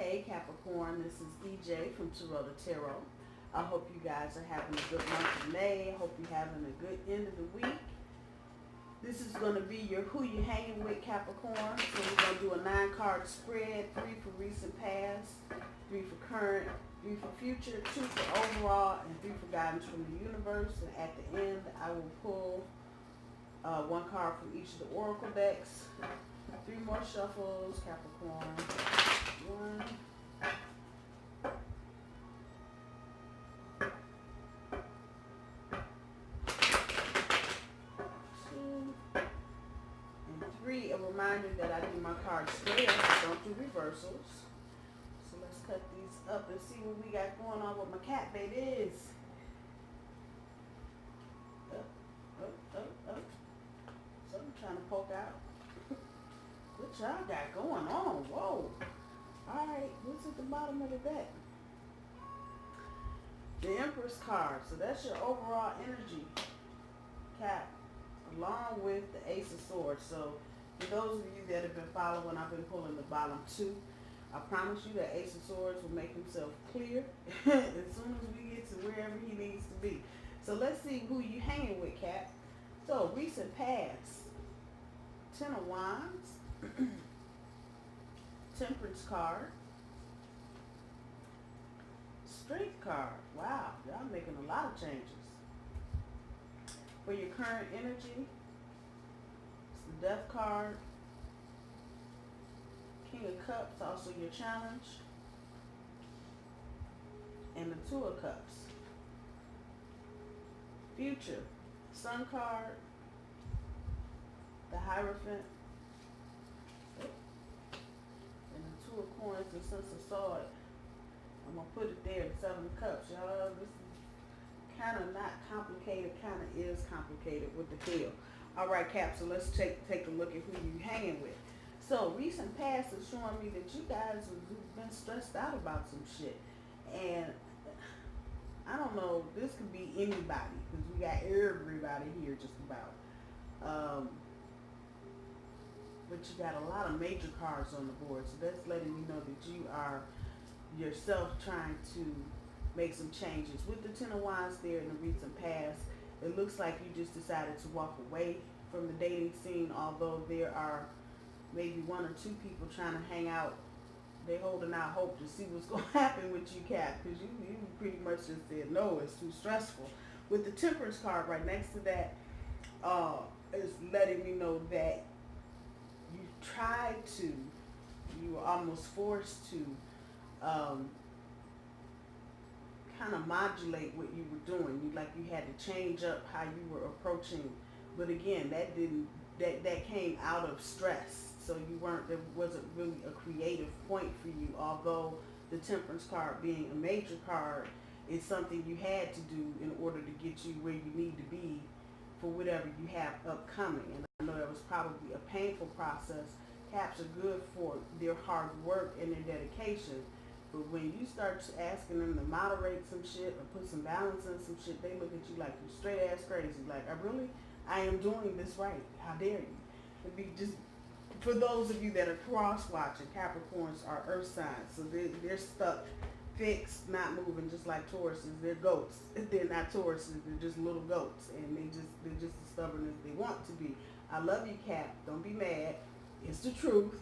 Hey Capricorn, this is EJ from Taurota Tarot. I hope you guys are having a good month of May. I hope you're having a good end of the week. This is going to be your Who You Hanging With Capricorn. So we're going to do a 9-card spread, 3 for recent past, 3 for current, 3 for future, 2 for overall, and 3 for guidance from the universe. And at the end, I will pull 1 card from each of the oracle decks. 3 more shuffles, Capricorn. 1, 2, and 3. A reminder that I do my card spread, so don't do reversals. So let's cut these up and see what we got going on with my cat babies. Up. Something trying to poke out. What y'all got going on? Whoa. Alright, what's at the bottom of the deck? The Empress card. So that's your overall energy, Cap, along with the Ace of Swords. So for those of you that have been following, I've been pulling the bottom 2. I promise you that Ace of Swords will make himself clear as soon as we get to wherever he needs to be. So let's see who you hanging with, Cap. So recent past, 10 of Wands, Temperance card, Strength card. Wow, y'all making a lot of changes. For your current energy, it's the Death card, King of Cups, also your challenge, and the 2 of Cups. Future, Sun card, the Hierophant, and the 2 of Coins, and since I saw it, I'm going to put it there, the 7 of Cups. Y'all, this is kind of not complicated, kind of is complicated with the deal. All right, Cap, so let's take a look at who you're hanging with. So recent past is showing me that you guys have been stressed out about some shit. And I don't know, this could be anybody, because we got everybody here just about. But you got a lot of major cards on the board, so that's letting me know that you are yourself trying to make some changes. With the 10 of Wands there in the recent past, it looks like you just decided to walk away from the dating scene, although there are maybe 1 or 2 people trying to hang out. They're holding out hope to see what's going to happen with you, Cap, because you pretty much just said, no, it's too stressful. With the Temperance card right next to that, is letting me know that you tried to, you were almost forced to kind of modulate what you were doing. You had to change up how you were approaching, but again, that came out of stress. So there wasn't really a creative point for you, although the Temperance card being a major card is something you had to do in order to get you where you need to be for whatever you have upcoming. And I know that was probably a painful process. Caps are good for their hard work and their dedication, but when you start asking them to moderate some shit or put some balance in some shit, they look at you like you're straight ass crazy. Like, I am doing this right. How dare you? It'd be just, for those of you that are cross-watching, Capricorns are earth signs, so they're stuck, fixed, not moving, just like Tauruses. They're goats. They're not Tauruses. They're just little goats, and they're just as stubborn as they want to be. I love you, Cap. Don't be mad. It's the truth.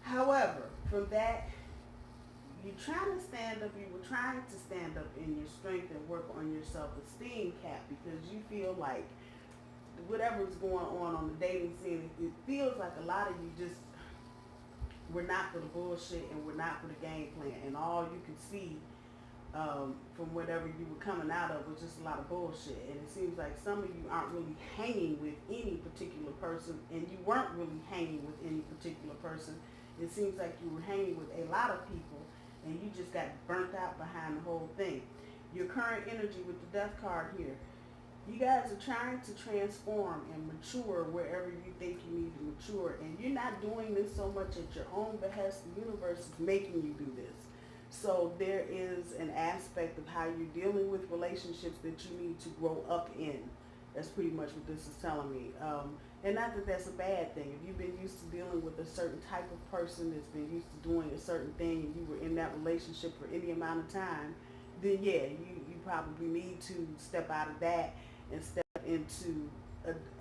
However, from that, you're trying to stand up. You were trying to stand up in your strength and work on your self-esteem, Cap, because you feel like whatever's going on the dating scene, it feels like a lot of you just were not for the bullshit and were not for the game plan, and all you could see from whatever you were coming out of was just a lot of bullshit. And it seems like some of you aren't really hanging with any particular person, and you weren't really hanging with any particular person. It seems like you were hanging with a lot of people, and you just got burnt out behind the whole thing. Your current energy with the Death card here, you guys are trying to transform and mature wherever you think you need to mature, and you're not doing this so much at your own behest. The universe is making you do this. So there is an aspect of how you're dealing with relationships that you need to grow up in. That's pretty much what this is telling me. And not that that's a bad thing. If you've been used to dealing with a certain type of person that's been used to doing a certain thing and you were in that relationship for any amount of time, then yeah, you probably need to step out of that and step into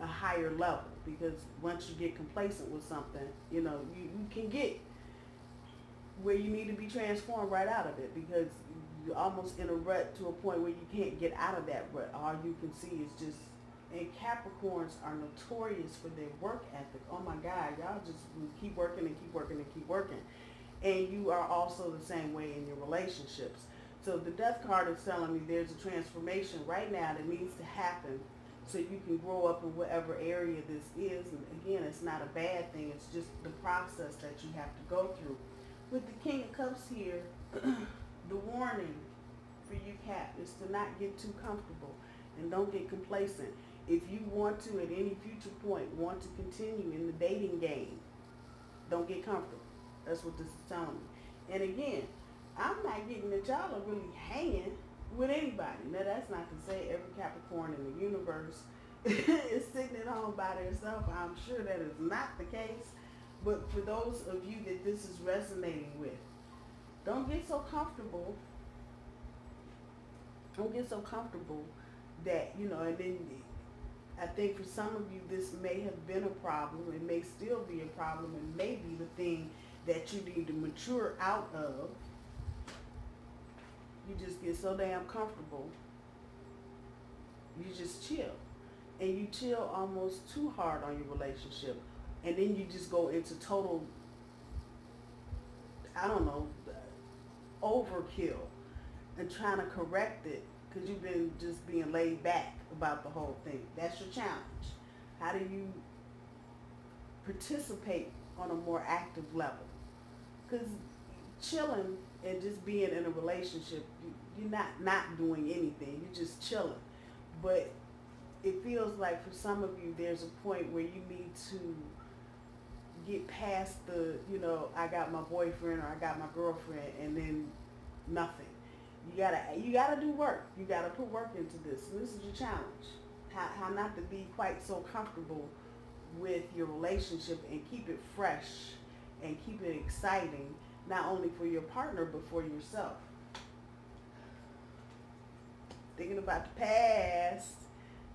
a higher level, because once you get complacent with something, you know, you can get where you need to be transformed right out of it, because you're almost in a rut to a point where you can't get out of that rut. All you can see is just, and Capricorns are notorious for their work ethic. Oh my God, y'all just keep working and keep working and keep working. And you are also the same way in your relationships. So the Death card is telling me there's a transformation right now that needs to happen so you can grow up in whatever area this is. And again, it's not a bad thing. It's just the process that you have to go through. With the King of Cups here, the warning for you, Cap, is to not get too comfortable and don't get complacent. If you want to, at any future point, want to continue in the dating game, don't get comfortable. That's what this is telling me. And again, I'm not getting that y'all are really hanging with anybody. Now, that's not to say every Capricorn in the universe is sitting at home by themselves. I'm sure that is not the case. But for those of you that this is resonating with, don't get so comfortable. Don't get so comfortable that, you know, and then I think for some of you this may have been a problem. It may still be a problem, and may be the thing that you need to mature out of. You just get so damn comfortable. You just chill. And you chill almost too hard on your relationship. And then you just go into total, I don't know, overkill and trying to correct it because you've been just being laid back about the whole thing. That's your challenge. How do you participate on a more active level? Because chilling and just being in a relationship, you're not doing anything. You're just chilling. But it feels like for some of you, there's a point where you need to get past the, you know, I got my boyfriend or I got my girlfriend, and then nothing. You gotta do work. You gotta put work into this. And this is your challenge. How not to be quite so comfortable with your relationship and keep it fresh and keep it exciting, not only for your partner but for yourself. Thinking about the past.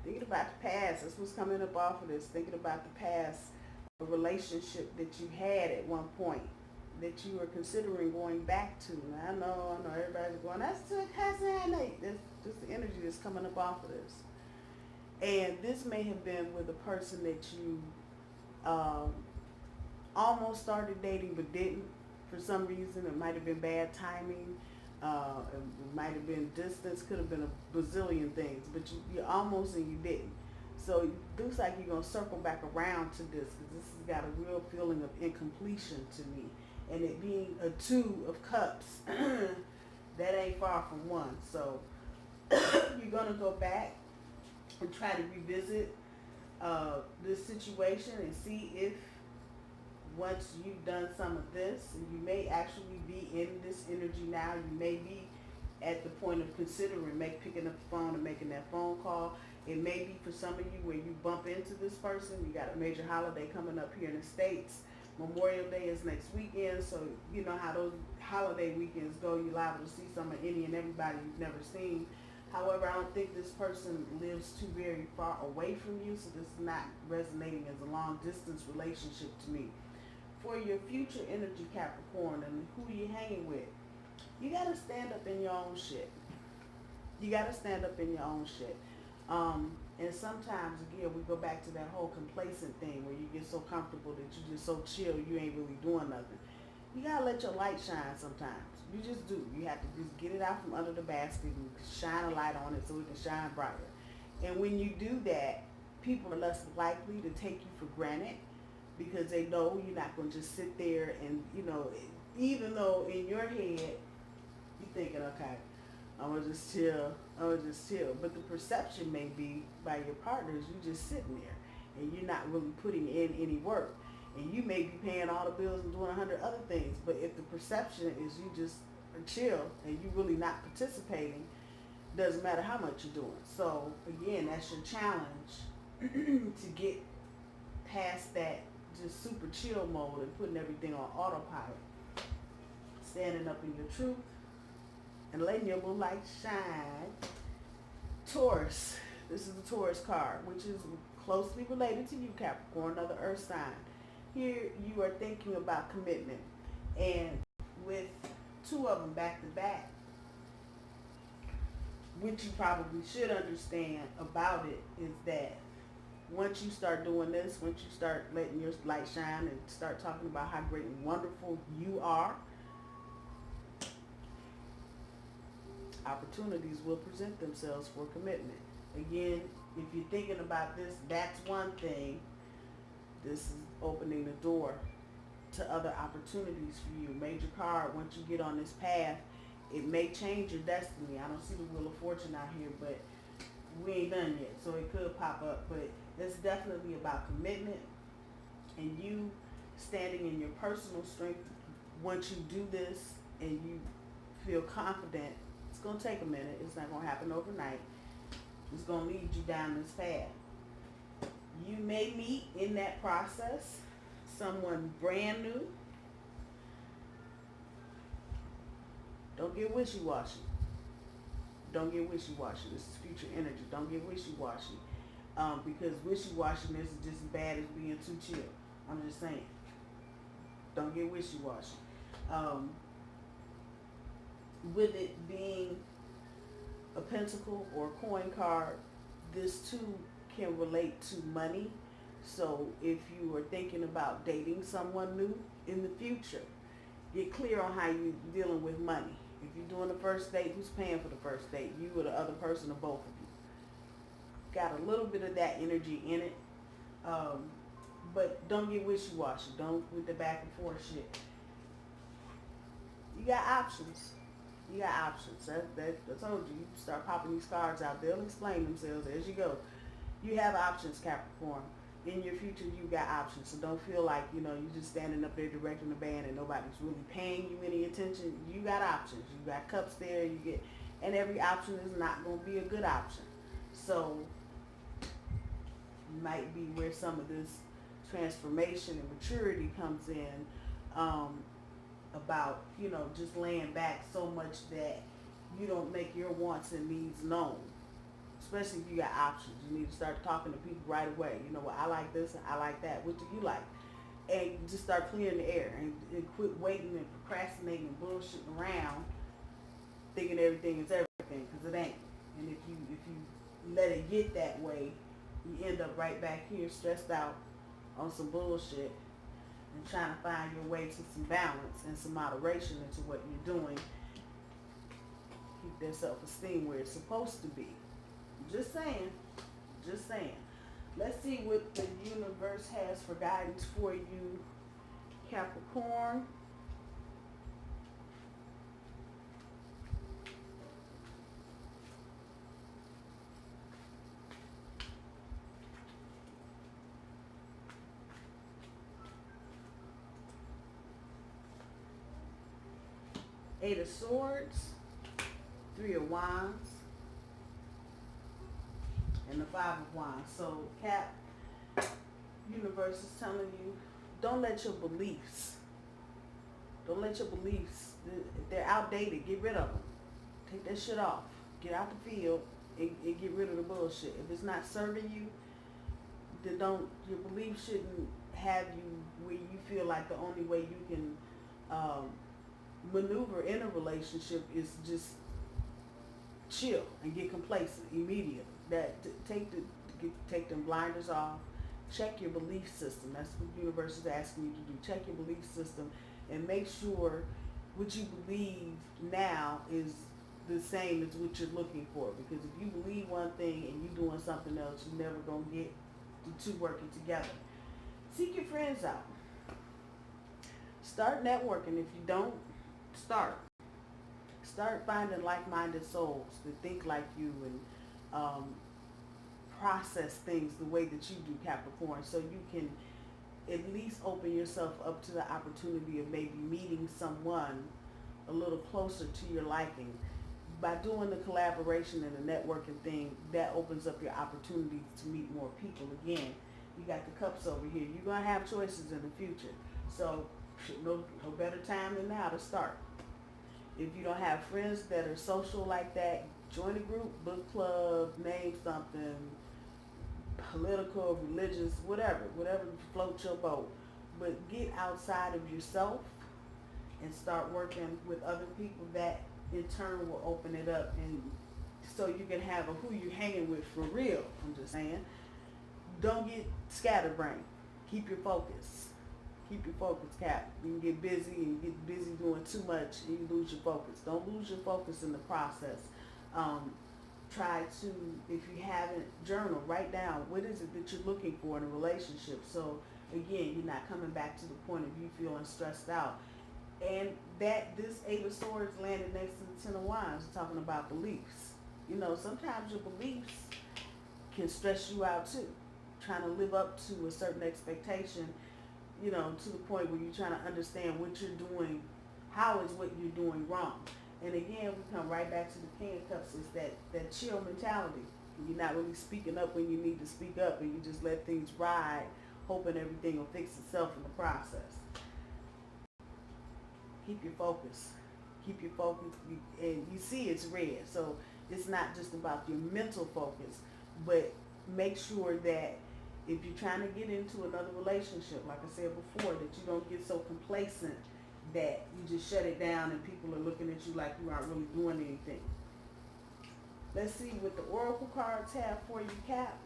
Thinking about the past. That's what's coming up off of this. Thinking about the past. A relationship that you had at one point that you were considering going back to. Now, I know everybody's going, that's too cousin. That's just the energy that's coming up off of this. And this may have been with a person that you almost started dating but didn't for some reason. It might have been bad timing. It might have been distance. Could have been a bazillion things. But you almost and you didn't. So it looks like you're going to circle back around to this, because this has got a real feeling of incompletion to me. And it being a 2 of cups, that ain't far from 1. So you're going to go back and try to revisit this situation and see if once you've done some of this, and you may actually be in this energy now, you may be at the point of considering picking up the phone and making that phone call. It may be for some of you where you bump into this person. You got a major holiday coming up here in the States. Memorial Day is next weekend, so you know how those holiday weekends go. You're liable to see some of any and everybody you've never seen. However, I don't think this person lives too very far away from you, so this is not resonating as a long distance relationship to me. For your future energy, Capricorn, and who you're hanging with, you got to stand up in your own shit. You got to stand up in your own shit. And sometimes, again, we go back to that whole complacent thing where you get so comfortable that you're just so chill, you ain't really doing nothing. You got to let your light shine sometimes. You just do. You have to just get it out from under the basket and shine a light on it so it can shine brighter. And when you do that, people are less likely to take you for granted because they know you're not going to just sit there and, you know, even though in your head you're thinking, okay, I'm going to just chill. But the perception may be by your partners, you just sitting there and you're not really putting in any work. And you may be paying all the bills and doing 100 other things. But if the perception is you just chill and you really not participating, doesn't matter how much you're doing. So again, that's your challenge to get past that just super chill mode and putting everything on autopilot. Standing up in your truth and letting your blue light shine. Taurus. This is the Taurus card, which is closely related to you, Capricorn, another earth sign. Here you are thinking about commitment. And with two of them back to back, what you probably should understand about it is that once you start doing this, once you start letting your light shine and start talking about how great and wonderful you are, opportunities will present themselves for commitment. Again, if you're thinking about this, that's one thing. This is opening the door to other opportunities for you. Major card, once you get on this path, it may change your destiny. I don't see the Wheel of Fortune out here, but we ain't done yet, so it could pop up. But it's definitely about commitment and you standing in your personal strength. Once you do this and you feel confident, it's going to take a minute. It's not going to happen overnight. It's going to lead you down this path. You may meet in that process someone brand new. Don't get wishy-washy. Don't get wishy-washy. This is future energy. Don't get wishy-washy. Because wishy-washiness is just as bad as being too chill. I'm just saying. Don't get wishy-washy. With it being a pentacle or a coin card, this too can relate to money. So if you are thinking about dating someone new in the future, get clear on how you're dealing with money. If you're doing the first date, who's paying for the first date? You or the other person or both of you? Got a little bit of that energy in it. But don't get wishy-washy. Don't with the back and forth shit. You got options. You got options. I told you. You start popping these cards out. They'll explain themselves as you go. You have options, Capricorn. In your future, you got options. So don't feel like, you're just standing up there directing the band and nobody's really paying you any attention. You got options. You got cups there. And every option is not going to be a good option. So might be where some of this transformation and maturity comes in, about, just laying back so much that you don't make your wants and needs known. Especially if you got options. You need to start talking to people right away. You know what, I like this and I like that. What do you like? And just start clearing the air and quit waiting and procrastinating and bullshitting around thinking everything is everything, because it ain't. And if you let it get that way, you end up right back here stressed out on some bullshit and trying to find your way to some balance and some moderation into what you're doing. Keep their self-esteem where it's supposed to be. Just saying. Just saying. Let's see what the universe has for guidance for you, Capricorn. Eight of Swords, Three of Wands, and the Five of Wands. So, Cap, universe is telling you, don't let your beliefs, if they're outdated, get rid of them. Take that shit off. Get out the field and get rid of the bullshit. If it's not serving you, then your belief shouldn't have you where you feel like the only way you can maneuver in a relationship is just chill and get complacent immediately. Take them blinders off. Check your belief system. That's what the universe is asking you to do. Check your belief system and make sure what you believe now is the same as what you're looking for. Because if you believe one thing and you're doing something else, you're never going to get the two working together. Seek your friends out. Start networking. If you don't, start finding like-minded souls that think like you and process things the way that you do, Capricorn, so you can at least open yourself up to the opportunity of maybe meeting someone a little closer to your liking. By doing the collaboration and the networking thing, that opens up your opportunities to meet more people. Again, You got the cups over here. You're going to have choices in the future. So no better time than now to start. If you don't have friends that are social like that, join a group, book club, name something, political, religious, whatever floats your boat. But get outside of yourself and start working with other people. That in turn will open it up, and so you can have a who you hanging with for real. I'm just saying. Don't get scatterbrained. Keep your focus. Keep your focus, Cap. You can get busy and get busy doing too much and you lose your focus. Don't lose your focus in the process. Try to, if you haven't, journal, write down what is it that you're looking for in a relationship. So again, you're not coming back to the point of you feeling stressed out. And that this Eight of Swords landed next to the Ten of Wands, talking about beliefs. You know, sometimes your beliefs can stress you out too. Trying to live up to a certain expectation, you know, to the point where you're trying to understand what you're doing, how is what you're doing wrong. And again, we come right back to the King of Cups, is that chill mentality. You're not really speaking up when you need to speak up, and you just let things ride, hoping everything will fix itself in the process. Keep your focus. Keep your focus. And you see it's red, so it's not just about your mental focus, but make sure that if you're trying to get into another relationship, like I said before, that you don't get so complacent that you just shut it down and people are looking at you like you aren't really doing anything. Let's see what the Oracle cards have for you, Cap.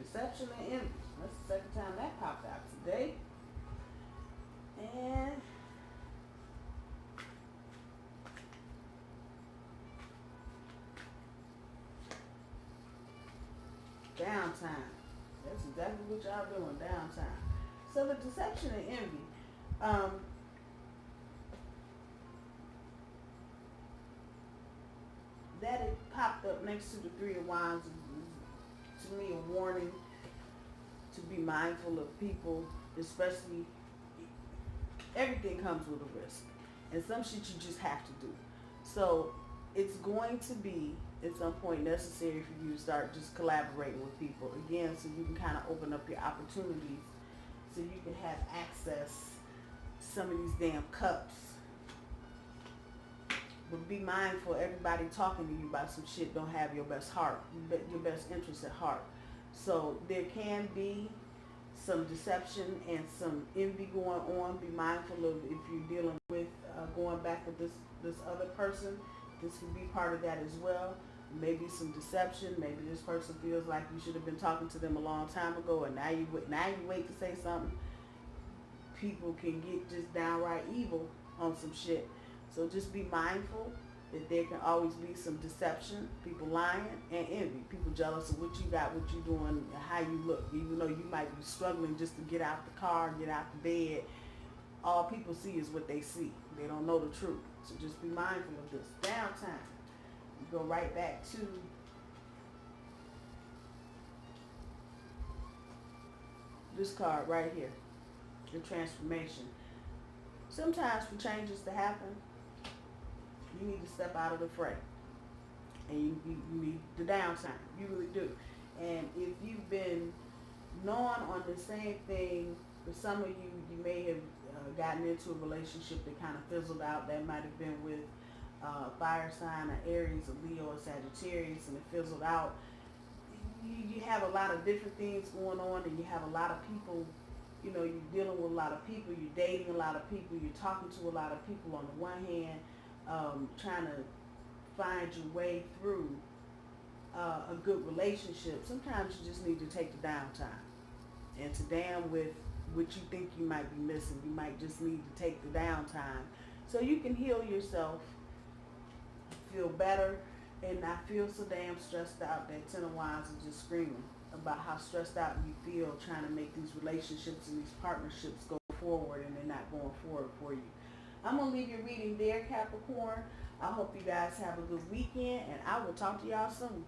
Deception and envy. That's the second time that popped out today. And downtime. That's exactly what y'all doing, downtime. So the deception and envy. That it popped up next to the Three of Wands is, to me, a warning to be mindful of people, especially. Everything comes with a risk, and some shit you just have to do. So it's going to be at some point necessary for you to start just collaborating with people again, so you can kind of open up your opportunities, so you can have access to some of these damn cups. But be mindful, everybody talking to you about some shit don't have your best interest at heart. So there can be some deception and some envy going on. Be mindful of, if you're dealing with going back with this other person, this could be part of that as well. Maybe some deception. Maybe this person feels like you should have been talking to them a long time ago, and now you wait to say something. People can get just downright evil on some shit. So just be mindful that there can always be some deception, people lying, and envy, people jealous of what you got, what you doing, and how you look. Even though you might be struggling just to get out the car, get out the bed, all people see is what they see. They don't know the truth. So just be mindful of this. Downtime. You go right back to this card right here, the transformation. Sometimes for changes to happen, you need to step out of the fray, and you need the downtime. You really do. And if you've been gnawing on the same thing, for some of you, you may have gotten into a relationship that kind of fizzled out. That might have been with fire sign, an Aries, a Leo, or Sagittarius, and it fizzled out. You have a lot of different things going on, and you have a lot of people. You know, you're dealing with a lot of people. You're dating a lot of people. You're talking to a lot of people on the one hand. Trying to find your way through a good relationship. Sometimes you just need to take the downtime and to damn with what you think you might be missing. You might just need to take the downtime so you can heal yourself, feel better, and not feel so damn stressed out. That Ten of Wands is just screaming about how stressed out you feel trying to make these relationships and these partnerships go forward, and they're not going forward for you. I'm going to leave your reading there, Capricorn. I hope you guys have a good weekend, and I will talk to y'all soon.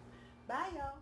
Bye, y'all.